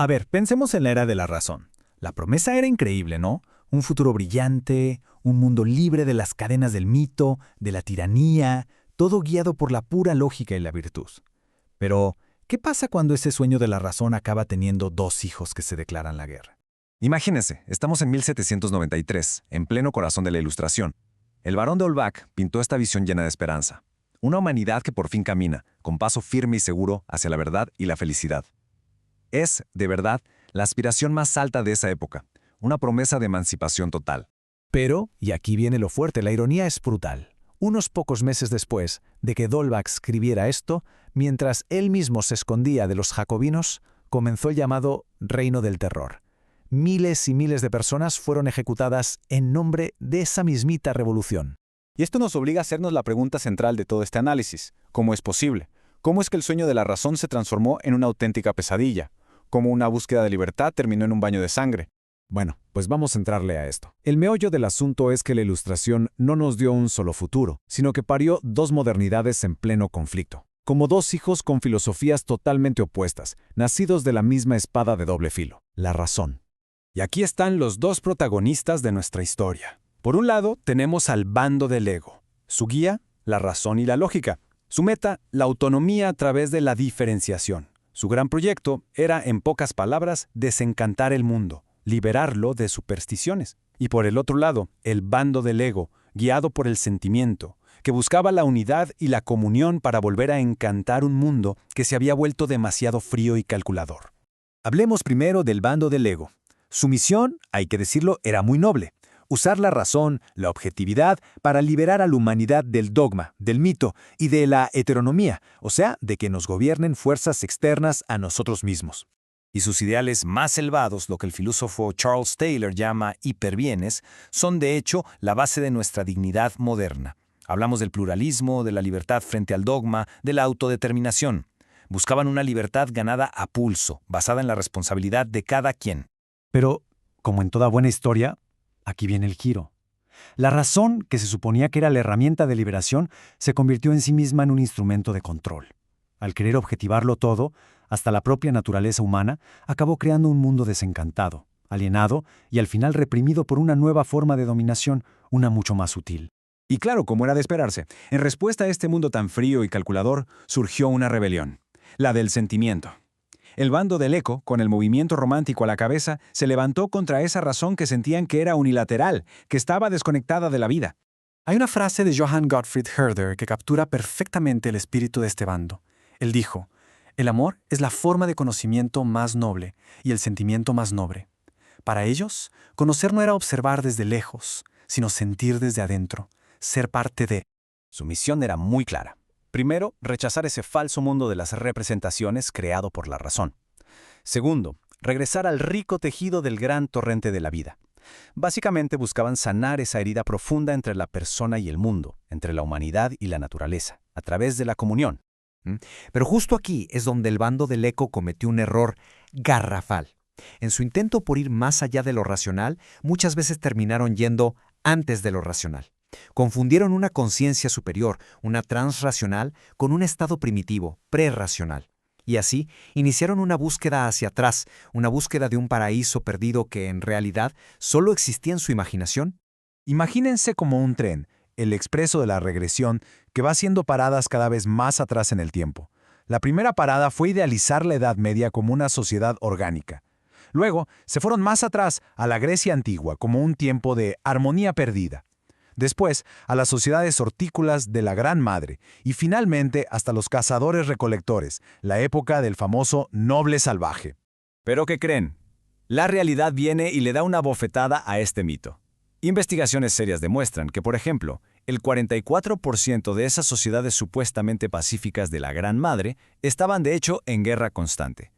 A ver, pensemos en la era de la razón. La promesa era increíble, ¿no? Un futuro brillante, un mundo libre de las cadenas del mito, de la tiranía, todo guiado por la pura lógica y la virtud. Pero, ¿qué pasa cuando ese sueño de la razón acaba teniendo dos hijos que se declaran la guerra? Imagínense, estamos en 1793, en pleno corazón de la Ilustración. El barón de Holbach pintó esta visión llena de esperanza. Una humanidad que por fin camina, con paso firme y seguro, hacia la verdad y la felicidad. Es, de verdad, la aspiración más alta de esa época, una promesa de emancipación total. Pero, y aquí viene lo fuerte, la ironía es brutal. Unos pocos meses después de que D'Holbach escribiera esto, mientras él mismo se escondía de los jacobinos, comenzó el llamado Reino del Terror. Miles y miles de personas fueron ejecutadas en nombre de esa mismita revolución. Y esto nos obliga a hacernos la pregunta central de todo este análisis. ¿Cómo es posible? ¿Cómo es que el sueño de la razón se transformó en una auténtica pesadilla? ¿Cómo una búsqueda de libertad terminó en un baño de sangre? Bueno, pues vamos a entrarle a esto. El meollo del asunto es que la Ilustración no nos dio un solo futuro, sino que parió dos modernidades en pleno conflicto. Como dos hijos con filosofías totalmente opuestas, nacidos de la misma espada de doble filo, la razón. Y aquí están los dos protagonistas de nuestra historia. Por un lado, tenemos al bando del ego. Su guía, la razón y la lógica. Su meta, la autonomía a través de la diferenciación. Su gran proyecto era, en pocas palabras, desencantar el mundo, liberarlo de supersticiones. Y por el otro lado, el bando del ego, guiado por el sentimiento, que buscaba la unidad y la comunión para volver a encantar un mundo que se había vuelto demasiado frío y calculador. Hablemos primero del bando del ego. Su misión, hay que decirlo, era muy noble. Usar la razón, la objetividad, para liberar a la humanidad del dogma, del mito y de la heteronomía, o sea, de que nos gobiernen fuerzas externas a nosotros mismos. Y sus ideales más elevados, lo que el filósofo Charles Taylor llama hiperbienes, son de hecho la base de nuestra dignidad moderna. Hablamos del pluralismo, de la libertad frente al dogma, de la autodeterminación. Buscaban una libertad ganada a pulso, basada en la responsabilidad de cada quien. Pero, como en toda buena historia, aquí viene el giro. La razón, que se suponía que era la herramienta de liberación, se convirtió en sí misma en un instrumento de control. Al querer objetivarlo todo, hasta la propia naturaleza humana, acabó creando un mundo desencantado, alienado y al final reprimido por una nueva forma de dominación, una mucho más sutil. Y claro, como era de esperarse, en respuesta a este mundo tan frío y calculador, surgió una rebelión, la del sentimiento. El bando del eco, con el movimiento romántico a la cabeza, se levantó contra esa razón que sentían que era unilateral, que estaba desconectada de la vida. Hay una frase de Johann Gottfried Herder que captura perfectamente el espíritu de este bando. Él dijo: el amor es la forma de conocimiento más noble y el sentimiento más noble. Para ellos, conocer no era observar desde lejos, sino sentir desde adentro, ser parte de. Su misión era muy clara. Primero, rechazar ese falso mundo de las representaciones creado por la razón. Segundo, regresar al rico tejido del gran torrente de la vida. Básicamente buscaban sanar esa herida profunda entre la persona y el mundo, entre la humanidad y la naturaleza, a través de la comunión. Pero justo aquí es donde el bando del eco cometió un error garrafal. En su intento por ir más allá de lo racional, muchas veces terminaron yendo antes de lo racional. Confundieron una conciencia superior, una transracional, con un estado primitivo, prerracional. Y así iniciaron una búsqueda hacia atrás, una búsqueda de un paraíso perdido que en realidad solo existía en su imaginación. Imagínense como un tren, el expreso de la regresión, que va haciendo paradas cada vez más atrás en el tiempo. La primera parada fue idealizar la Edad Media como una sociedad orgánica. Luego se fueron más atrás a la Grecia antigua como un tiempo de armonía perdida. Después, a las sociedades hortícolas de la Gran Madre, y finalmente hasta los cazadores-recolectores, la época del famoso noble salvaje. ¿Pero qué creen? La realidad viene y le da una bofetada a este mito. Investigaciones serias demuestran que, por ejemplo, el 44% de esas sociedades supuestamente pacíficas de la Gran Madre estaban de hecho en guerra constante.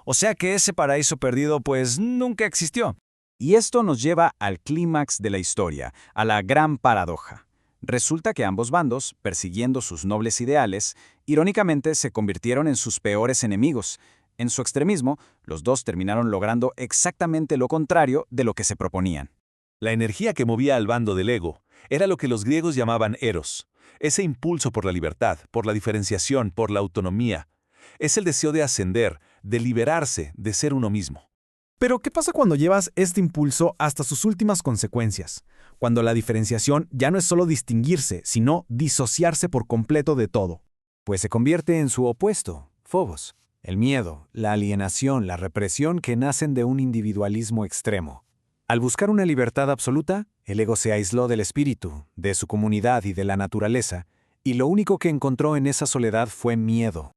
O sea que ese paraíso perdido pues nunca existió. Y esto nos lleva al clímax de la historia, a la gran paradoja. Resulta que ambos bandos, persiguiendo sus nobles ideales, irónicamente se convirtieron en sus peores enemigos. En su extremismo, los dos terminaron logrando exactamente lo contrario de lo que se proponían. La energía que movía al bando del ego era lo que los griegos llamaban eros, ese impulso por la libertad, por la diferenciación, por la autonomía. Es el deseo de ascender, de liberarse de ser uno mismo. Pero, ¿qué pasa cuando llevas este impulso hasta sus últimas consecuencias? Cuando la diferenciación ya no es solo distinguirse, sino disociarse por completo de todo. Pues se convierte en su opuesto, Phobos, el miedo, la alienación, la represión que nacen de un individualismo extremo. Al buscar una libertad absoluta, el ego se aisló del espíritu, de su comunidad y de la naturaleza, y lo único que encontró en esa soledad fue miedo.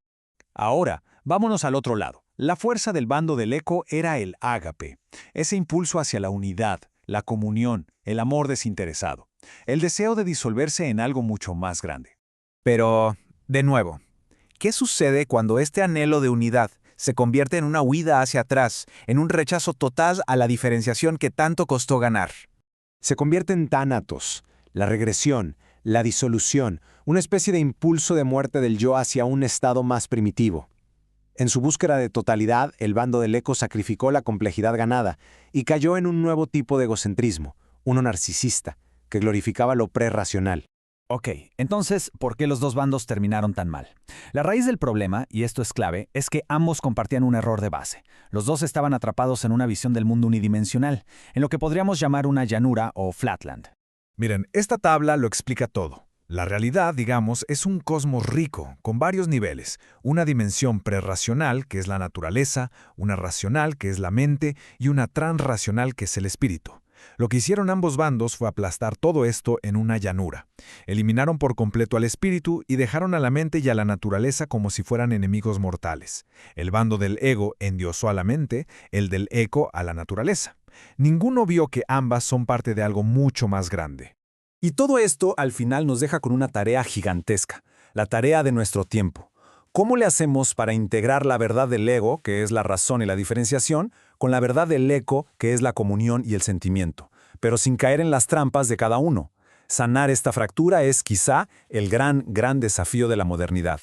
Ahora, vámonos al otro lado. La fuerza del bando del eco era el ágape, ese impulso hacia la unidad, la comunión, el amor desinteresado, el deseo de disolverse en algo mucho más grande. Pero, de nuevo, ¿qué sucede cuando este anhelo de unidad se convierte en una huida hacia atrás, en un rechazo total a la diferenciación que tanto costó ganar? Se convierte en tánatos, la regresión, la disolución, una especie de impulso de muerte del yo hacia un estado más primitivo. En su búsqueda de totalidad, el bando del eco sacrificó la complejidad ganada y cayó en un nuevo tipo de egocentrismo, uno narcisista, que glorificaba lo prerracional. Ok, entonces, ¿por qué los dos bandos terminaron tan mal? La raíz del problema, y esto es clave, es que ambos compartían un error de base. Los dos estaban atrapados en una visión del mundo unidimensional, en lo que podríamos llamar una llanura o flatland. Miren, esta tabla lo explica todo. La realidad, digamos, es un cosmos rico, con varios niveles. Una dimensión prerracional, que es la naturaleza, una racional, que es la mente, y una transracional, que es el espíritu. Lo que hicieron ambos bandos fue aplastar todo esto en una llanura. Eliminaron por completo al espíritu y dejaron a la mente y a la naturaleza como si fueran enemigos mortales. El bando del ego endiosó a la mente, el del eco a la naturaleza. Ninguno vio que ambas son parte de algo mucho más grande. Y todo esto al final nos deja con una tarea gigantesca, la tarea de nuestro tiempo. ¿Cómo le hacemos para integrar la verdad del ego, que es la razón y la diferenciación, con la verdad del eco, que es la comunión y el sentimiento, pero sin caer en las trampas de cada uno? Sanar esta fractura es quizá el gran desafío de la modernidad.